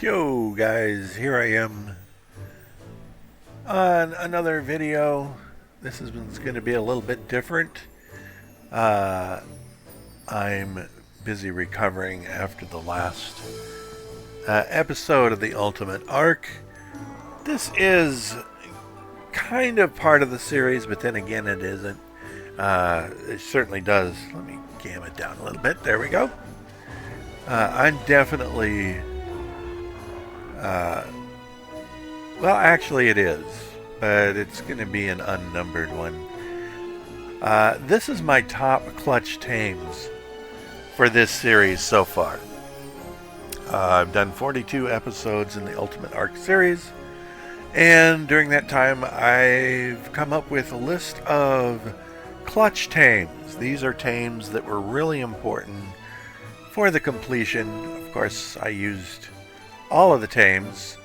Yo guys, here I am on another video. This is going to be a little bit different. Uh, I'm busy recovering after the last episode of the Ultimate Arc. This is kind of part of the series, but then again it isn't. It certainly does. Let me cam it down a little bit. There we go. I'm definitely... well, actually it is, but it's going to be an unnumbered one. This is my top Clutch Tames for this series so far. I've done 42 episodes in the Ultimate Arc series, and during that time I've come up with a list of Clutch Tames. These are tames that were really important for the completion. Of course, I used all of the tames,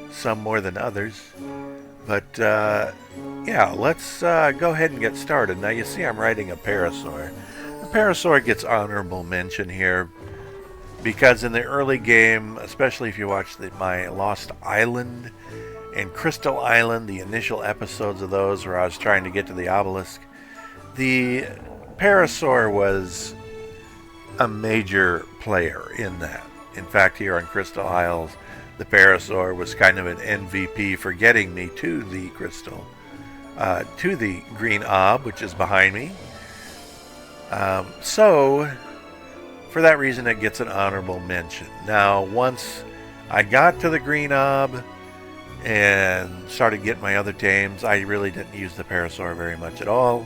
some more than others, but yeah, let's go ahead and get started. Now you see I'm riding a Parasaur. The Parasaur gets honorable mention here because in the early game, especially if you watch my Lost Island and Crystal Island, the initial episodes of those where I was trying to get to the obelisk, the Parasaur was a major player in that. In fact, here on Crystal Isles, the Parasaur was kind of an MVP for getting me to the crystal, to the green ob, which is behind me. So, for that reason, it gets an honorable mention. Now, once I got to the green ob and started getting my other tames, I really didn't use the Parasaur very much at all,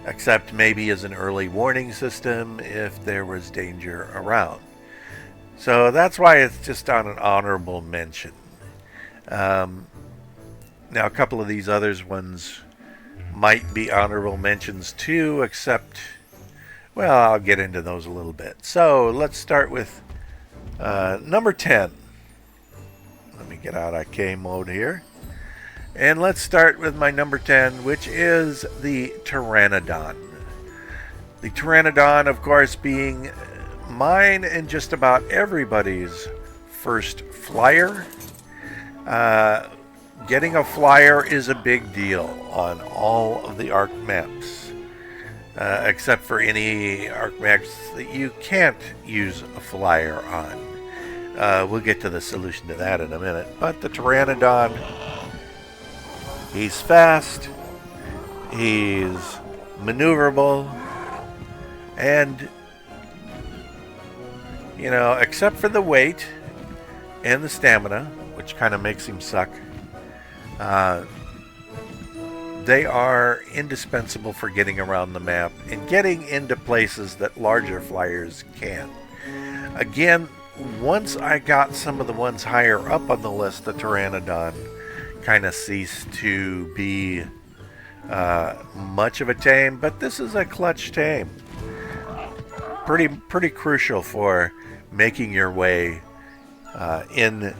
except maybe as an early warning system if there was danger around. So that's why it's just on an honorable mention. Now, a couple of these other ones might be honorable mentions too, except, well, I'll get into those a little bit. So let's start with number 10. Let me get out of K mode here. And let's start with my number 10, which is the Pteranodon. The Pteranodon, of course, being mine and just about everybody's first flyer. Getting a flyer is a big deal on all of the ARC maps, except for any ARC maps that you can't use a flyer on. We'll get to the solution to that in a minute. But the Pteranodon, he's fast, he's maneuverable, and you know, except for the weight and the stamina, which kind of makes him suck, they are indispensable for getting around the map and getting into places that larger flyers can't. Again, once I got some of the ones higher up on the list, the Pteranodon kind of ceased to be much of a tame, but this is a clutch tame. Pretty crucial for making your way around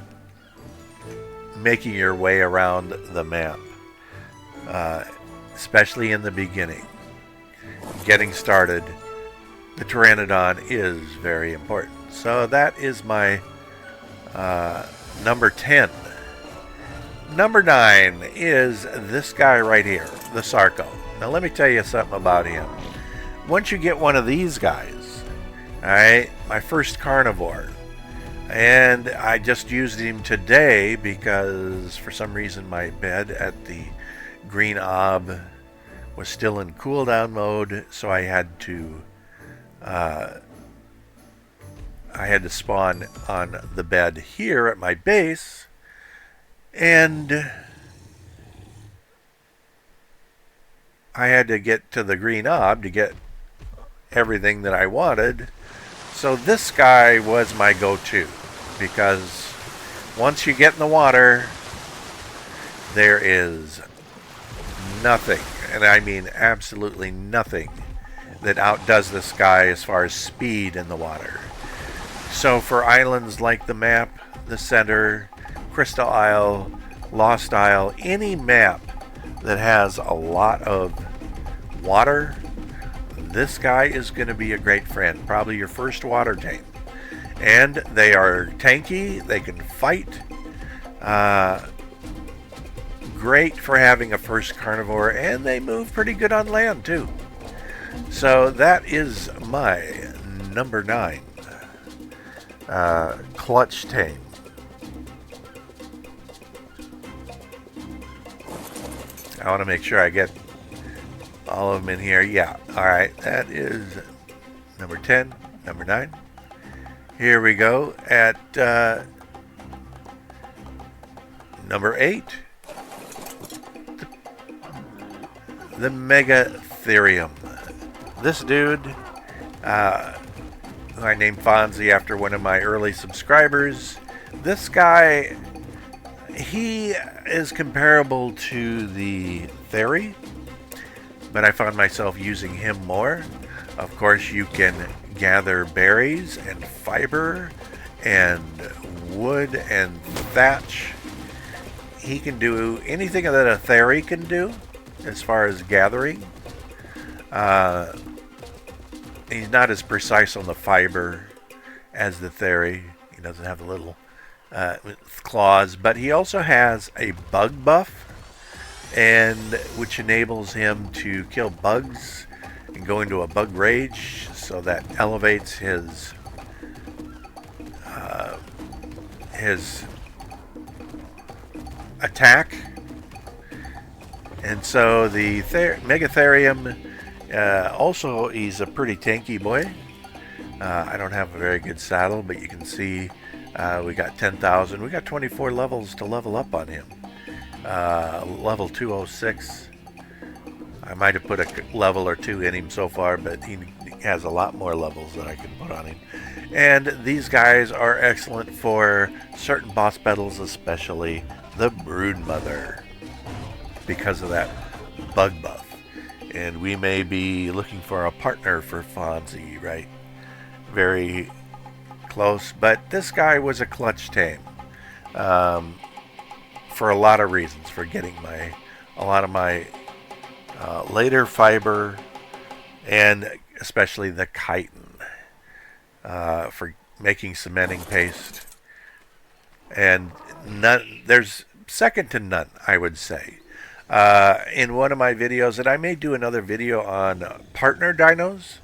the map, especially in the beginning. Getting started, the Pteranodon is very important. So that is my number 10. Number 9 is this guy right here, the Sarco. Now let me tell you something about him. Once you get one of these guys, alright, my first carnivore, and I just used him today because for some reason my bed at the green ob was still in cooldown mode, so I had to spawn on the bed here at my base, and I had to get to the green ob to get everything that I wanted. So this guy was my go-to, because once you get in the water, there is nothing, and I mean absolutely nothing, that outdoes this guy as far as speed in the water. So for islands like the map, the center, Crystal Isle, Lost Isle, any map that has a lot of water, this guy is going to be a great friend. Probably your first water tame. And they are tanky, they can fight. Great for having a first carnivore, and they move pretty good on land too. So that is my number 9 Clutch Tame. I want to make sure I get all of them in here. Yeah, alright, that is number 10, number 9. Here we go at number 8. The Megatherium. This dude, who I named Fonzie after one of my early subscribers. This guy, he is comparable to the Theory, but I found myself using him more. Of course, you can gather berries and fiber and wood and thatch. He can do anything that a Theory can do as far as gathering. He's not as precise on the fiber as the Theory. He doesn't have the little claws, but he also has a bug buff, and which enables him to kill bugs and go into a bug rage, so that elevates his attack. And so the Megatherium, also he's a pretty tanky boy. I don't have a very good saddle, but you can see we got 10,000. We got 24 levels to level up on him. Level 206. I might have put a level or 2 in him so far, but he has a lot more levels that I can put on him. And these guys are excellent for certain boss battles, especially the Broodmother, because of that bug buff. And we may be looking for a partner for Fonzie, right? Very close. But this guy was a clutch tame for a lot of reasons. For getting a lot of my later fiber, and especially the chitin, for making cementing paste. And there's second to none, I would say. In one of my videos, and I may do another video on partner dinos.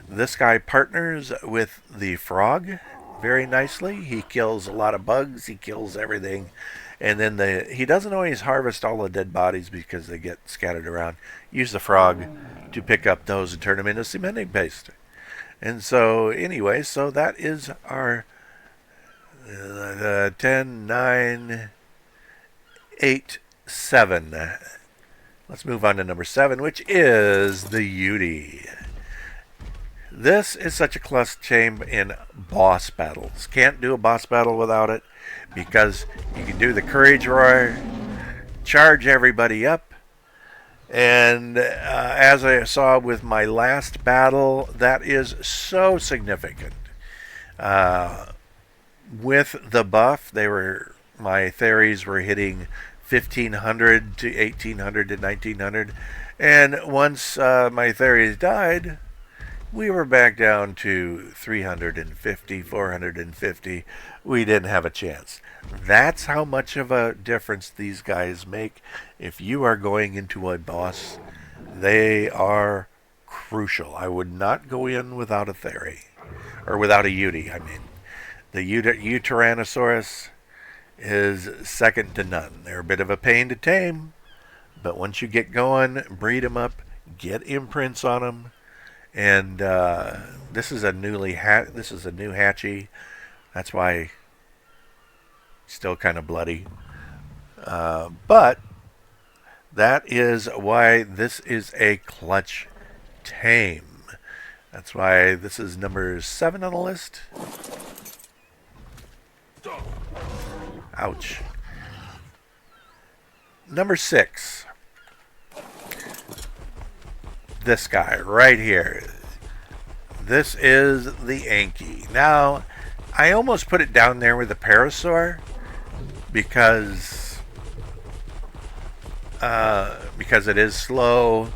This guy partners with the frog very nicely. He kills a lot of bugs. He kills everything. And then he doesn't always harvest all the dead bodies because they get scattered around. Use the frog to pick up those and turn them into cementing paste. And so anyway, so that is our 10, 9, 8, 7. Let's move on to number 7, which is the Yudi. This is such a clutch tame in boss battles. Can't do a boss battle without it, because you can do the courage roar, charge everybody up, and as I saw with my last battle, that is so significant. With the buff, my theories were hitting 1500 to 1800 to 1900, and once my theories died, we were back down to 350, 450. We didn't have a chance. That's how much of a difference these guys make. If you are going into a boss, they are crucial. I would not go in without a theory, or without a Yudi, I mean. The Tyrannosaurus is second to none. They're a bit of a pain to tame, but once you get going, breed them up, get imprints on them, and this is a new hatchie. That's why it's still kind of bloody. But that is why this is a clutch tame. That's why this is number 7 on the list. Ouch. Number 6. This guy right here. This is the Anki. Now, I almost put it down there with the Parasaur because it is slow.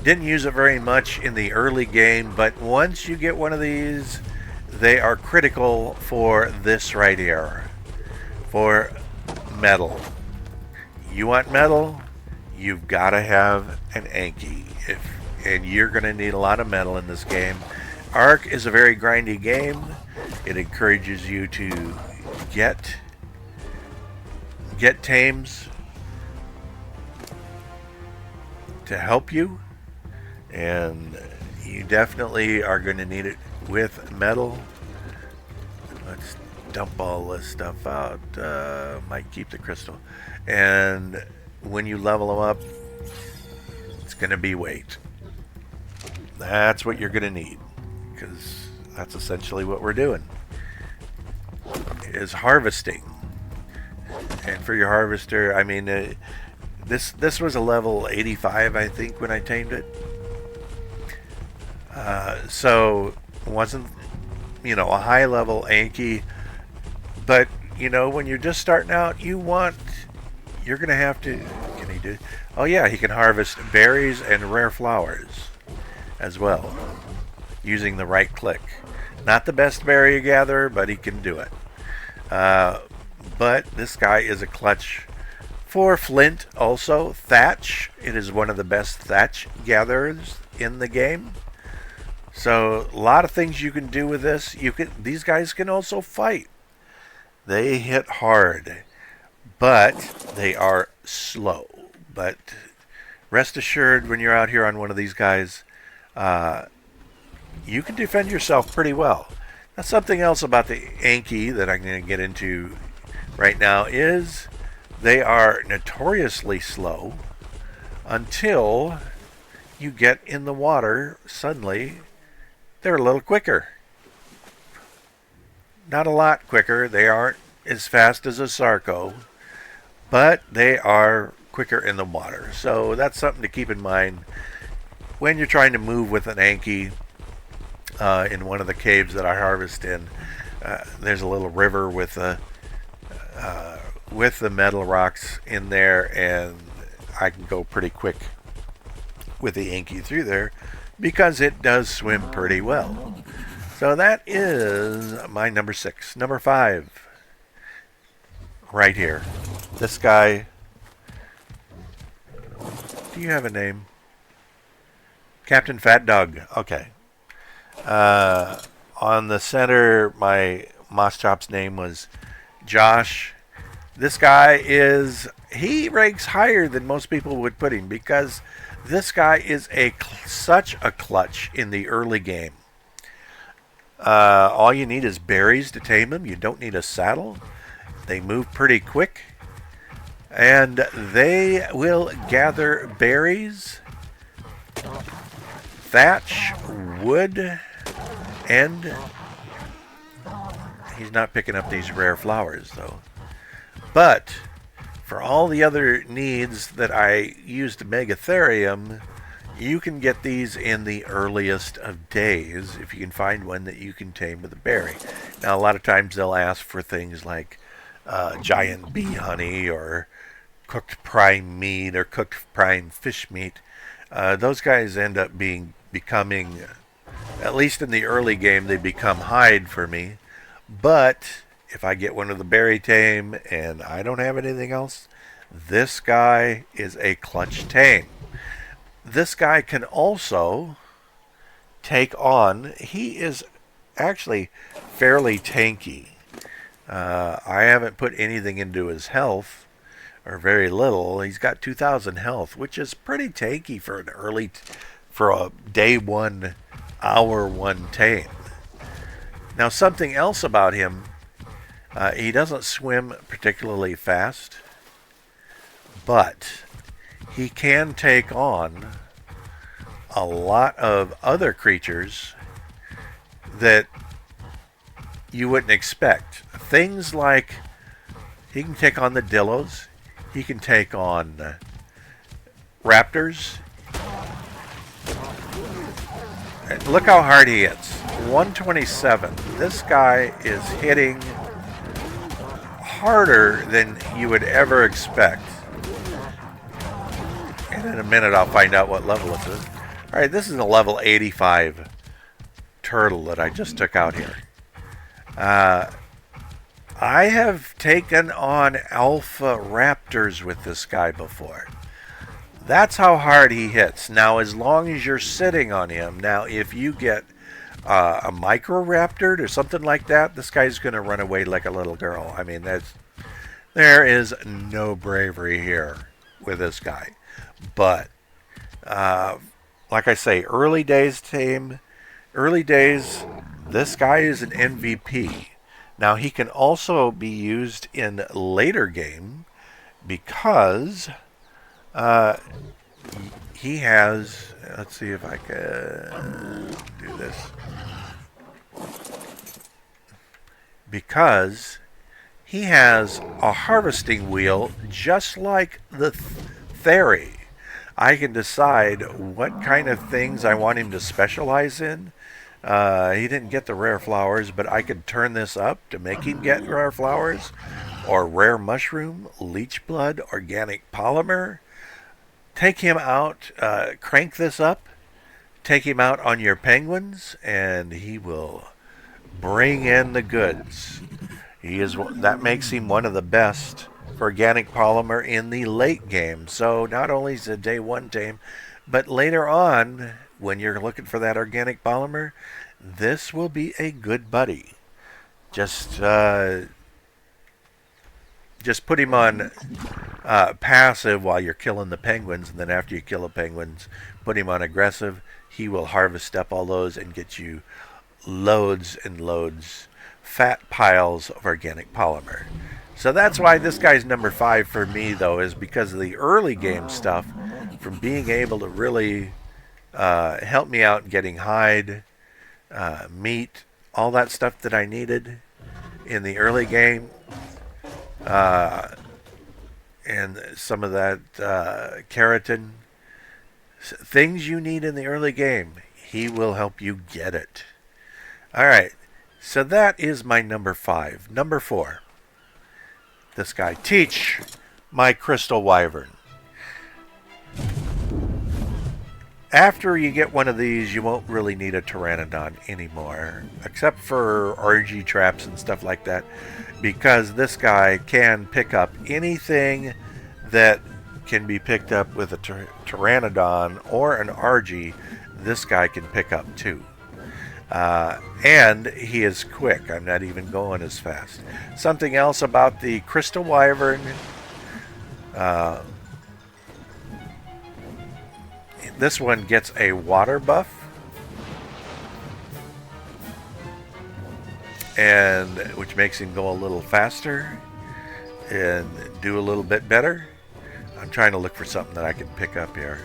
Didn't use it very much in the early game, but once you get one of these, they are critical for this right here, for metal. You want metal, you've got to have an Anki. And you're going to need a lot of metal in this game. Ark is a very grindy game. It encourages you to get tames to help you, and you definitely are going to need it with metal. Let's dump all this stuff out. Might keep the crystal. And when you level them up, it's going to be weight. That's what you're going to need, because that's essentially what we're doing, is harvesting. And for your harvester, I mean, this was a level 85, I think, when I tamed it. So it wasn't, a high level Anki. But, when you're just starting out, you're going to have to, can he do? Oh yeah, he can harvest berries and rare flowers as well, using the right click. Not the best berry gatherer, but he can do it. But this guy is a clutch for flint also. Thatch, it is one of the best thatch gatherers in the game. So a lot of things you can do with this. These guys can also fight. They hit hard, but they are slow. But rest assured, when you're out here on one of these guys, you can defend yourself pretty well. Now, something else about the Anki that I'm going to get into right now is they are notoriously slow until you get in the water. Suddenly, they're a little quicker. Not a lot quicker. They aren't as fast as a Sarco, but they are quicker in the water. So that's something to keep in mind when you're trying to move with an Anki. In one of the caves that I harvest in, there's a little river with the metal rocks in there, and I can go pretty quick with the Anki through there because it does swim pretty well. So that is my number 6. Number 5, right here. This guy. Do you have a name? Captain Fat Dog. Okay. On the center, my Moss Chop's name was Josh. This guy he ranks higher than most people would put him, because this guy is such a clutch in the early game. All you need is berries to tame him. You don't need a saddle. They move pretty quick, and they will gather berries, thatch, wood, and he's not picking up these rare flowers though. But for all the other needs that I used to Megatherium, you can get these in the earliest of days if you can find one that you can tame with a berry. Now, a lot of times they'll ask for things like giant bee honey or cooked prime meat or cooked prime fish meat. Those guys end up becoming, at least in the early game, they become hide for me. But if I get one of the berry tame and I don't have anything else, this guy is a clutch tame. This guy can also take on, he is actually fairly tanky. I haven't put anything into his health, or very little. He's got 2,000 health, which is pretty tanky for for a day 1, hour 1 tame. Now, something else about him, he doesn't swim particularly fast, but he can take on a lot of other creatures that you wouldn't expect. Things like he can take on the Dillos, he can take on raptors. And look how hard he hits. 127. This guy is hitting harder than you would ever expect. And in a minute I'll find out what level this is. Alright, this is a level 85 turtle that I just took out here. Uh, I have taken on alpha raptors with this guy before. That's how hard he hits. Now, as long as you're sitting on him, now if you get a micro raptor or something like that, this guy's going to run away like a little girl. I mean, there is no bravery here with this guy. But uh, like I say, early days, this guy is an MVP. Now he can also be used in later game because uh, he has. Let's see if I can do this. Because he has a harvesting wheel just like the Theory. I can decide what kind of things I want him to specialize in. He didn't get the rare flowers, but I could turn this up to make him get rare flowers, or rare mushroom, leech blood, organic polymer. Take him out, crank this up, take him out on your penguins, and he will bring in the goods. That makes him one of the best for organic polymer in the late game. So not only is it day one tame, but later on, when you're looking for that organic polymer, this will be a good buddy. Just put him on passive while you're killing the penguins, and then after you kill the penguins, put him on aggressive. He will harvest up all those and get you loads and loads, fat piles of organic polymer. So that's why this guy's number 5 for me, though, is because of the early game stuff, from being able to really help me out getting hide, meat, all that stuff that I needed in the early game, and some of that keratin, things you need in the early game. He will help you get it. All right, so that is my number 5. Number 4. This guy. Teach my crystal wyvern. After you get one of these, you won't really need a pteranodon anymore, except for RG traps and stuff like that, because this guy can pick up anything that can be picked up with a pteranodon or an RG. This guy can pick up too. And he is quick. I'm not even going as fast. Something else about the crystal wyvern. This one gets a water buff, and which makes him go a little faster and do a little bit better. I'm trying to look for something that I can pick up here.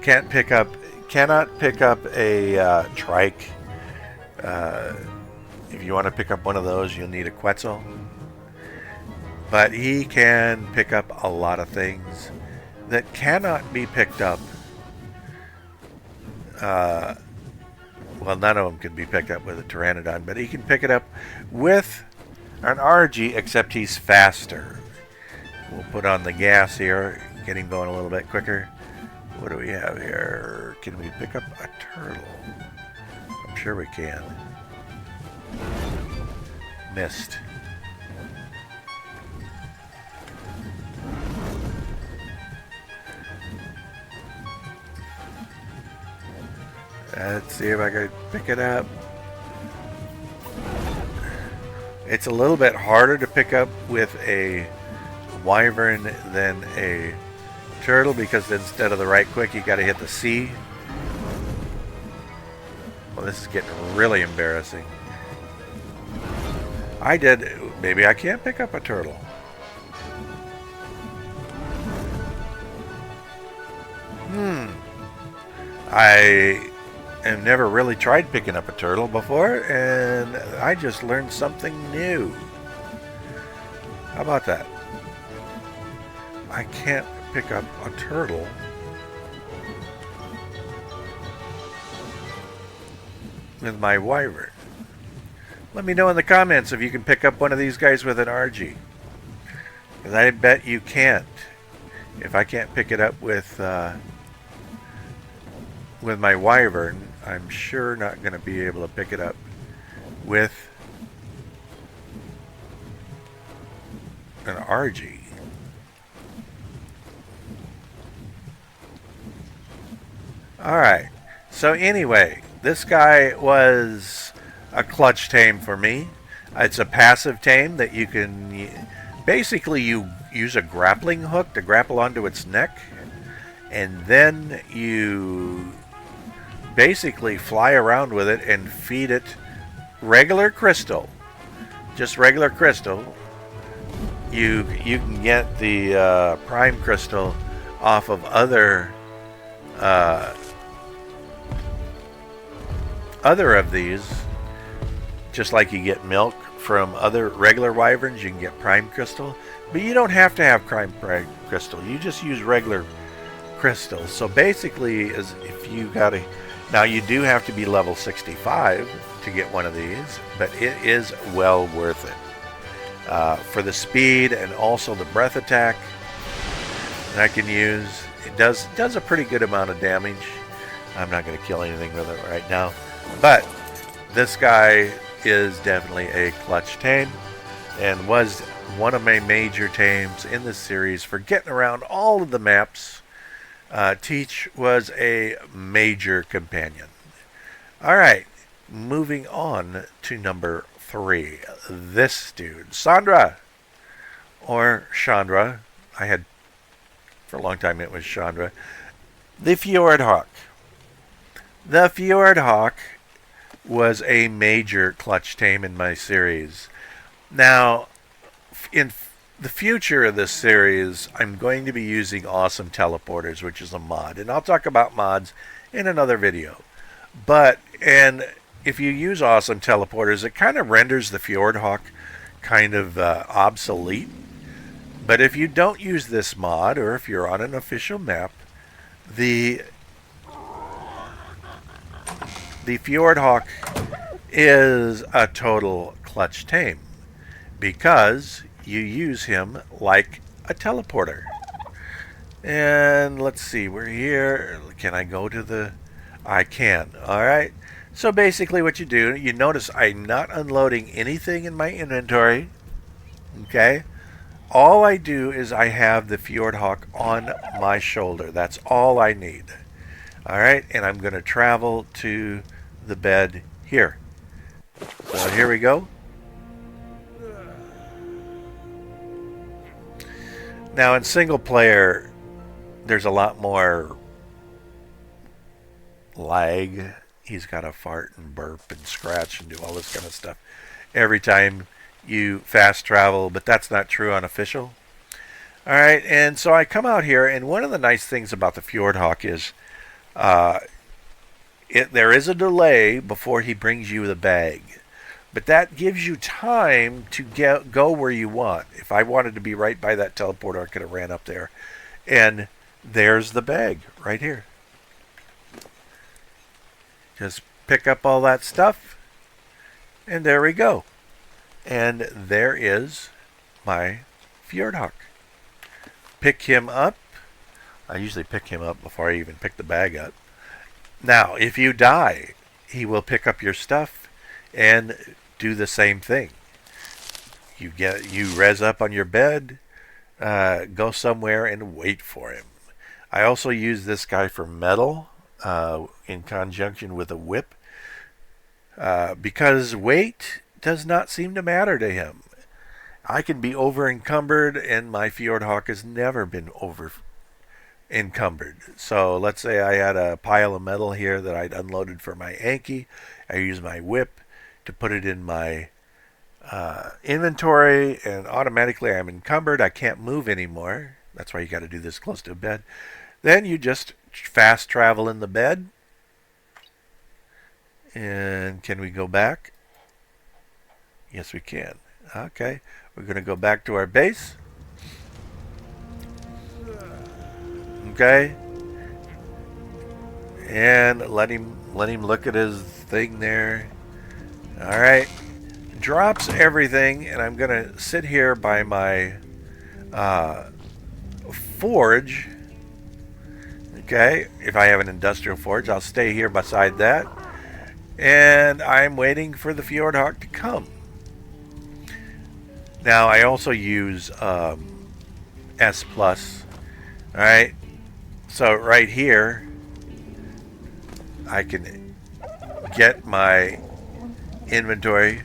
Cannot pick up a trike. If you want to pick up one of those, you'll need a Quetzal. But he can pick up a lot of things that cannot be picked up. Well, none of them can be picked up with a pteranodon, but he can pick it up with an RG, except he's faster. We'll put on the gas here, get him going a little bit quicker. What do we have here? Can we pick up a turtle? I'm sure we can. Missed. Let's see if I can pick it up. It's a little bit harder to pick up with a wyvern than a turtle, because instead of the right click, you got to hit the C. Well, this is getting really embarrassing. Maybe I can't pick up a turtle. I have never really tried picking up a turtle before, and I just learned something new. How about that? I can't pick up a turtle with my wyvern. Let me know in the comments if you can pick up one of these guys with an RG. Because I bet you can't. If I can't pick it up with my wyvern, I'm sure not going to be able to pick it up with an RG. Alright, so anyway, this guy was a clutch tame for me. It's a passive tame that you can basically you use a grappling hook to grapple onto its neck, and then you basically fly around with it and feed it regular crystal, just regular crystal. You can get the prime crystal off of other of these, just like you get milk from other regular wyverns. You can get prime crystal, but you don't have to have prime crystal. You just use regular crystals. So basically, as if you got a, now you do have to be level 65 to get one of these, but it is well worth it for the speed and also the breath attack that I can use. It does a pretty good amount of damage. I'm not going to kill anything with it right now, but this guy is definitely a clutch tame and was one of my major tames in this series for getting around all of the maps. Teach was a major companion. Alright, moving on to number 3. This dude, Sandra, or Chandra. I had, for a long time it was Chandra. The Fjord Hawk. The Fjord Hawk was a major clutch tame in my series. Now, in the future of this series, I'm going to be using Awesome Teleporters, which is a mod, and I'll talk about mods in another video. But, and if you use Awesome Teleporters, it kind of renders the Fjord Hawk kind of obsolete. But if you don't use this mod, or if you're on an official map, the Fjord Hawk is a total clutch tame because you use him like a teleporter. And let's see, we're here. Can I go to the... I can. Alright. So basically what you do, you notice I'm not unloading anything in my inventory. Okay? All I do is I have the Fjord Hawk on my shoulder. That's all I need. Alright, and I'm going to travel to the bed here. So here we go. Now in single player, there's a lot more lag. He's got to fart and burp and scratch and do all this kind of stuff every time you fast travel, but that's not true on official. Alright, and so I come out here, and one of the nice things about the Fjord Hawk is there is a delay before he brings you the bag. But that gives you time to go where you want. If I wanted to be right by that teleporter, I could have ran up there. And there's the bag right here. Just pick up all that stuff. And there we go. And there is my Fjord Hawk. Pick him up. I usually pick him up before I even pick the bag up. Now, if you die, he will pick up your stuff and do the same thing. You res up on your bed, go somewhere and wait for him. I also use this guy for metal in conjunction with a whip because weight does not seem to matter to him. I can be over encumbered, and my Fjord Hawk has never been over encumbered. So let's say I had a pile of metal here that I'd unloaded for my Anki. I use my whip to put it in my inventory, and automatically I'm encumbered. I can't move anymore. That's why you got to do this close to a bed. Then you just fast travel in the bed. And can we go back? Yes, we can. Okay, we're going to go back to our base. Okay, and let him look at his thing there. All right, drops everything, and I'm gonna sit here by my forge. Okay, if I have an industrial forge, I'll stay here beside that, and I'm waiting for the Fjord Hawk to come. Now I also use S plus. All right, so right here I can get my inventory,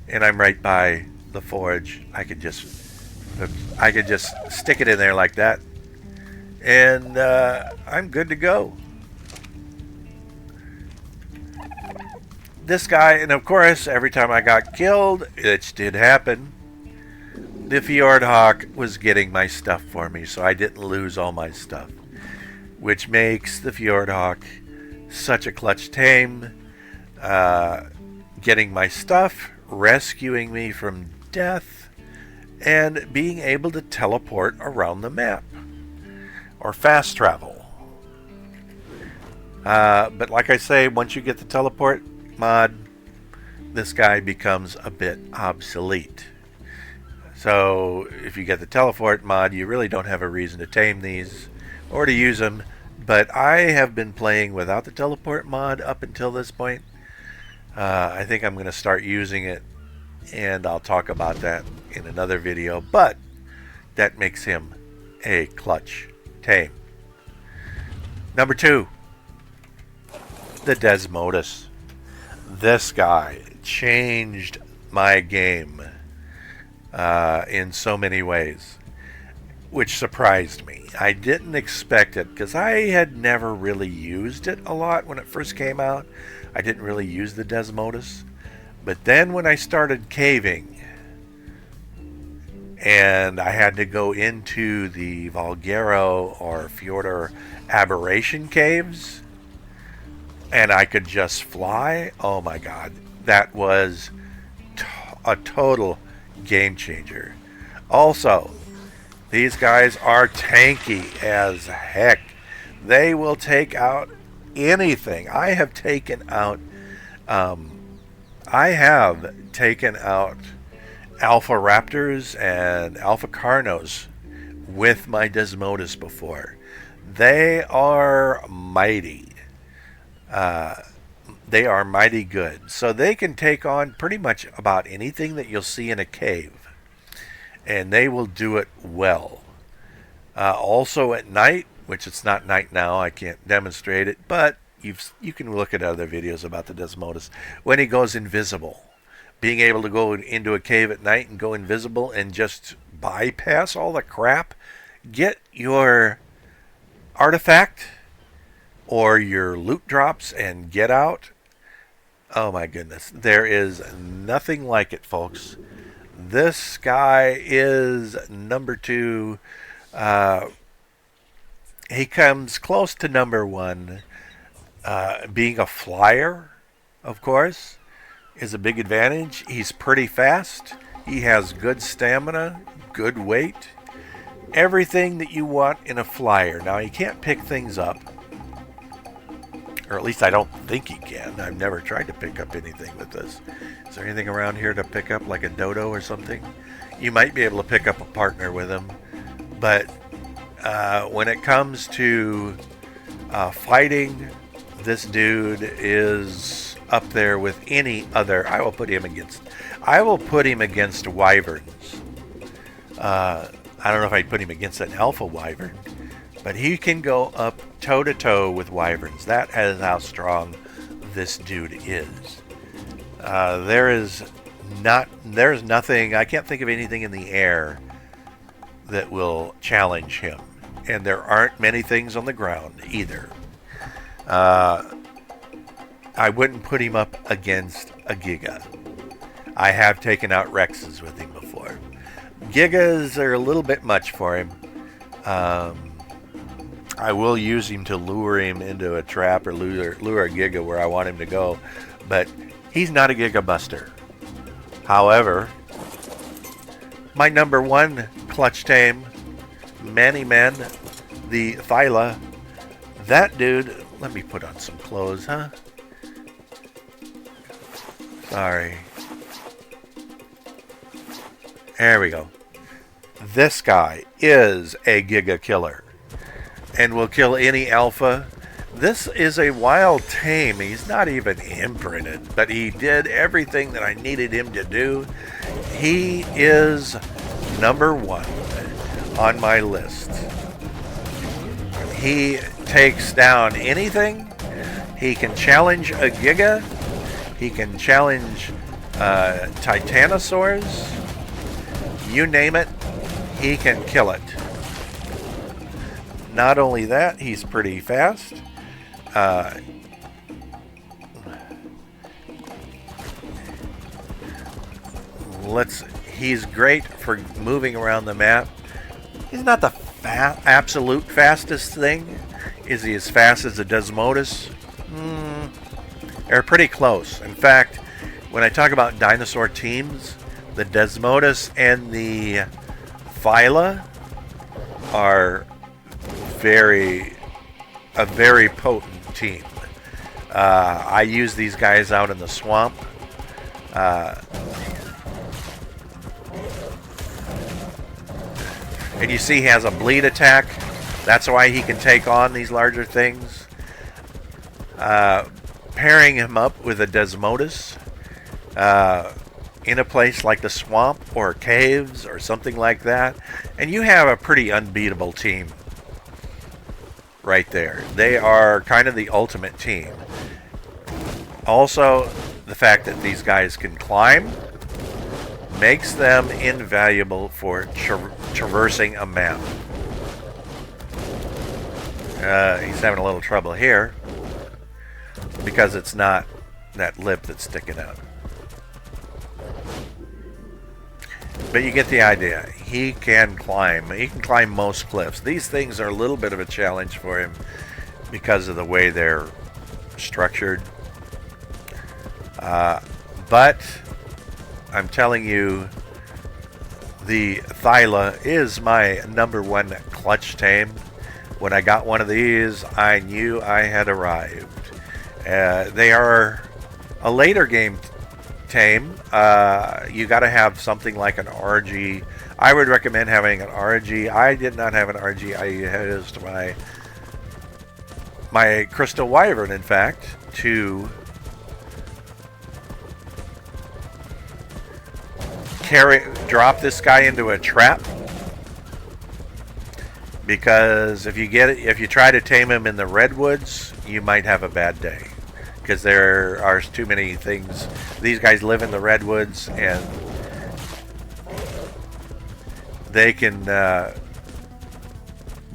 and I'm right by the forge. I could just stick it in there like that, and I'm good to go. This guy, and of course, every time I got killed, which did happen, the Fjord Hawk was getting my stuff for me, so I didn't lose all my stuff, which makes the Fjord Hawk such a clutch tame, getting my stuff, rescuing me from death, and being able to teleport around the map, or fast travel. But like I say, once you get the teleport mod, this guy becomes a bit obsolete. So if you get the teleport mod, you really don't have a reason to tame these or to use them. But I have been playing without the teleport mod up until this point. I think I'm going to start using it, and I'll talk about that in another video. But that makes him a clutch tame. Number 2, the Desmodus. This guy changed my game in so many ways, which surprised me. I didn't expect it because I had never really used it a lot when it first came out. I didn't really use the Desmodus. But then when I started caving and I had to go into the Valguero or Fjordur Aberration caves, and I could just fly, oh my god, that was a total game changer. Also, these guys are tanky as heck. They will take out anything. I have taken out Alpha Raptors and Alpha Carnos with my Desmodus before. They are mighty. They are mighty good. So they can take on pretty much about anything that you'll see in a cave. And they will do it well. Also at night, which it's not night now, I can't demonstrate it, but you can look at other videos about the Desmodus. When he goes invisible, being able to go into a cave at night and go invisible and just bypass all the crap, get your artifact or your loot drops and get out. Oh my goodness, there is nothing like it, folks. This guy is number 2. He comes close to number 1. Being a flyer, of course, is a big advantage. He's pretty fast. He has good stamina, good weight, everything that you want in a flyer. Now, he can't pick things up, or at least I don't think he can. I've never tried to pick up anything with this. Is there anything around here to pick up, like a dodo or something? You might be able to pick up a partner with him, but when it comes to fighting, this dude is up there with any other. I will put him against wyverns. I don't know if I'd put him against an alpha wyvern, but he can go up toe to toe with wyverns. That is how strong this dude is. There's nothing. I can't think of anything in the air that will challenge him, and there aren't many things on the ground either. I wouldn't put him up against a Giga. I have taken out Rexes with him before. Gigas are a little bit much for him. I will use him to lure him into a trap or lure a Giga where I want him to go, but he's not a Giga buster. However, my number 1 clutch tame, Manny Man, the Thyla, that dude. Let me put on some clothes, huh? Sorry. There we go. This guy is a Giga killer and will kill any alpha. This is a wild tame. He's not even imprinted, but he did everything that I needed him to do. he is number 1 on my list. He takes down anything. He can challenge a Giga. He can challenge Titanosaurs. You name it, he can kill it. Not only that, he's pretty fast. He's great for moving around the map. He's not the absolute fastest thing. Is he as fast as a Desmodus? They're pretty close. In fact, when I talk about dinosaur teams, the Desmodus and the Phyla are a very potent team. I use these guys out in the swamp. And you see he has a bleed attack. That's why he can take on these larger things. Pairing him up with a Desmodus in a place like the swamp or caves or something like that, and you have a pretty unbeatable team right there. They are kind of the ultimate team. Also, the fact that these guys can climb makes them invaluable for traversing a map. He's having a little trouble here because it's not that lip that's sticking out. But you get the idea. He can climb. He can climb most cliffs. These things are a little bit of a challenge for him because of the way they're structured. But I'm telling you, the Phyla is my number 1 clutch tame. When I got one of these, I knew I had arrived. They are a later game tame. You got to have something like an RG. I would recommend having an RG. I did not have an RG. I used my Crystal Wyvern, in fact, to drop this guy into a trap, because if you try to tame him in the redwoods, you might have a bad day, because there are too many things. These guys live in the redwoods, and they can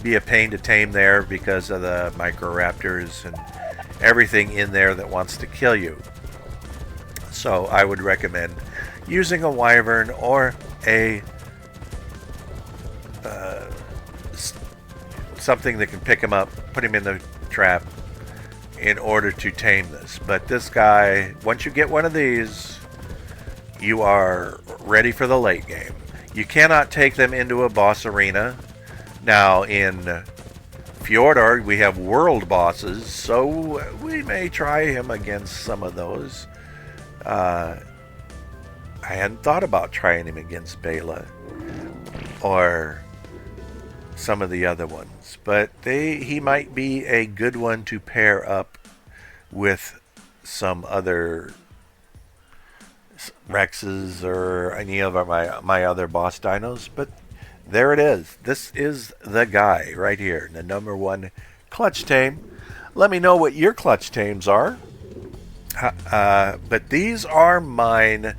be a pain to tame there because of the microraptors and everything in there that wants to kill you. So I would recommend using a wyvern or a something that can pick him up, put him in the trap in order to tame this. But this guy, once you get one of these, you are ready for the late game. You cannot take them into a boss arena. Now in Fjordor we have world bosses, so we may try him against some of those. I hadn't thought about trying him against Bela or some of the other ones, but he might be a good one to pair up with some other Rexes or any of my other boss dinos. But there it is. This is the guy right here, the number 1 clutch tame. Let me know what your clutch tames are. But these are mine.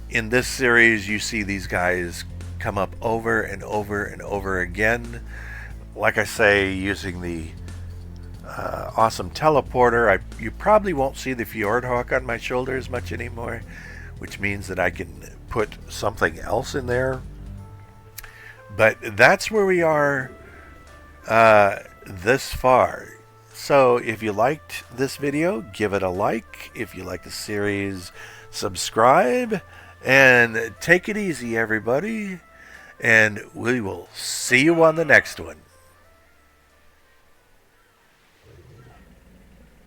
In this series, you see these guys come up over and over and over again. Like I say, using the awesome teleporter, you probably won't see the Fjordhawk on my shoulders much anymore, which means that I can put something else in there. But that's where we are this far. So if you liked this video, give it a like. If you like the series, subscribe. And take it easy, everybody. And we will see you on the next one.